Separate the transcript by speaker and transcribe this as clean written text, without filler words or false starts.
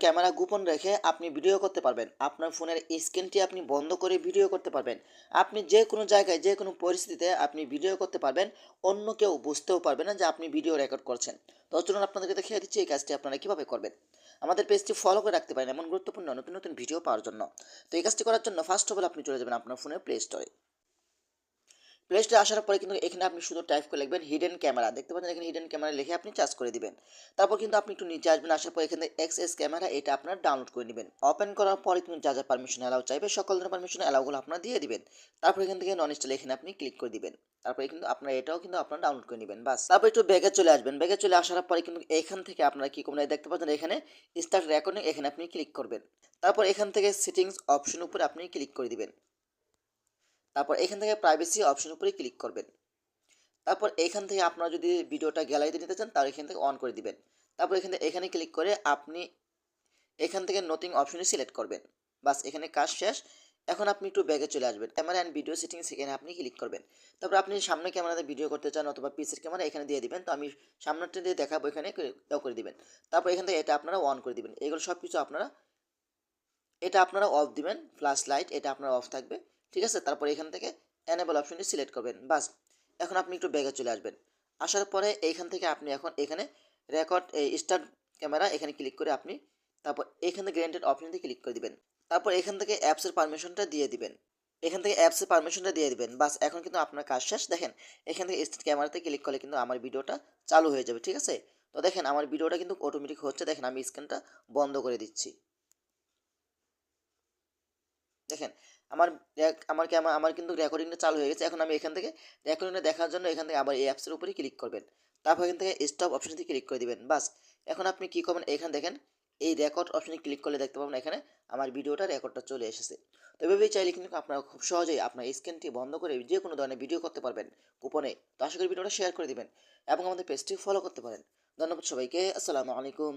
Speaker 1: Camera গোপন রেখে আপনি ভিডিও করতে পারবেন। আপনার ফোনের স্ক্রিনটি আপনি বন্ধ করে ভিডিও করতে পারবেন। আপনি যে কোনো জায়গায় যে কোনো পরিস্থিতিতে আপনি ভিডিও করতে পারবেন। অন্য কেউ বুঝতেও পারবে না যে আপনি ভিডিও রেকর্ড করছেন। তো চলুন আপনাদেরকে দেখিয়ে দিচ্ছি এই কাজটি আপনারা কীভাবে করবেন। আমাদের পেজটি ফলো করে রাখতে পারেন এমন গুরুত্বপূর্ণ নতুন নতুন ভিডিও পাওয়ার জন্য। তো এই কাজটি করার জন্য ফার্স্ট অফ অল আপনি চলে যাবেন আপনার ফোনের প্লে স্টোরে। প্লে স্টোরে আসার পরে কিন্তু এখানে আপনি শুধু টাইপ করে লিখবেন হিডেন ক্যামেরা। দেখতে পাচ্ছেন এখানে হিডেন ক্যামেরা লিখে আপনি চার্জ করে দিবেন। তারপর কিন্তু আপনি একটু নিচে আসবেন, আসার পর এখানে এক্সএস ক্যামেরা এটা আপনার ডাউনলোড করে নেবেন। ওপেন করার পরে কিন্তু যা পারমিশন অ্যালাউ চাইবে সকল ধরনের পারমিশন অ্যালাউগুলো আপনারা দিয়ে দিবেন। তারপর এখান থেকে নন ইনস্টল এখানে আপনি ক্লিক করে দিবেন। তারপরে কিন্তু আপনারা এটাও কিন্তু আপনারা ডাউনলোড করে নেবেন বাস। তারপর একটু ব্যাগে চলে আসবেন। ব্যাগে চলে আসার পরে কিন্তু এখান থেকে আপনারা কি করবেন, দেখতে পাচ্ছেন এখানে স্টার্ট রেকর্ডিং এখানে আপনি ক্লিক করবেন। তারপর এখান থেকে সেটিংস অপশন উপরে আপনি ক্লিক করে দিবেন। তারপর এখান থেকে প্রাইভেসি অপশন উপরে ক্লিক করবেন। তারপর এখান থেকে আপনারা যদি ভিডিওটা গ্যালারিতে নিতে চান তাহলে এখান থেকে অন করে দিবেন। তারপর এখানে ক্লিক করে আপনি এখান থেকে নথিং অপশনে সিলেক্ট করবেন। বাস এখানে কাজ শেষ। এখন আপনি একটু ব্যাগে চলে আসবেন। ক্যামেরা অ্যান্ড ভিডিও সেটিংস এখানে আপনি ক্লিক করবেন। তারপর আপনি সামনে ক্যামেরাতে ভিডিও করতে চান অথবা পিসের ক্যামেরা এখানে দিয়ে দিবেন। তো আমি সামনেরটা দিয়ে দেখাবো, এখানে করে দিবেন। তারপর এখান থেকে এটা আপনারা অন করে দিবেন। এগুলো সব কিছু আপনারা অফ দিবেন। ফ্ল্যাশ লাইট এটা আপনার অফ থাকবে। ঠিক আছে? তারপর এখান থেকে এনেবল অপশনটি সিলেক্ট করবেন। বাস এখন আপনি একটু ব্যাগে চলে আসবেন। আসার পরে এইখান থেকে আপনি এখন এখানে রেকর্ড স্টার্ট ক্যামেরা এখানে ক্লিক করে আপনি তারপর এখানে গ্র্যান্টেড অপশনটি ক্লিক করে দিবেন। তারপর এখান থেকে অ্যাপসের পারমিশনটা দিয়ে দিবেন। বাস এখন কিন্তু আপনার কাজ শেষ। দেখেন এখান থেকে স্টার্ট ক্যামেরাতে ক্লিক করলে কিন্তু আমার ভিডিওটা চালু হয়ে যাবে। ঠিক আছে? তো দেখেন আমার ভিডিওটা কিন্তু অটোমেটিক হচ্ছে। দেখেন আমি স্ক্রিনটা বন্ধ করে দিচ্ছি। দেখেন আমার আমার কিন্তু রেকর্ডিংটা চালু হয়ে গেছে। এখন আমি এখান থেকে রেকর্ডিংটা দেখার জন্য এখান থেকে আবার এই অ্যাপসের উপরে ক্লিক করবেন। তারপর এখান থেকে স্টপ অপশনটি ক্লিক করে দিবেন। বাস এখন আপনি কি করবেন, এখানে দেখেন এই রেকর্ড অপশনে ক্লিক করলে দেখতে পাবেন এখানে আমার ভিডিওটা রেকর্ডটা চলে এসেছে। তো এভাবেই চাইলে কিন্তু আপনারা খুব সহজেই আপনার স্ক্রিনটি বন্ধ করে যে কোনো ধরনের ভিডিও করতে পারবেন গোপনে। তো আশা করি ভিডিওটা শেয়ার করে দিবেন এবং আমাদের পেজটি ফলো করতে পারেন। ধন্যবাদ সবাইকে। আসসালামু আলাইকুম।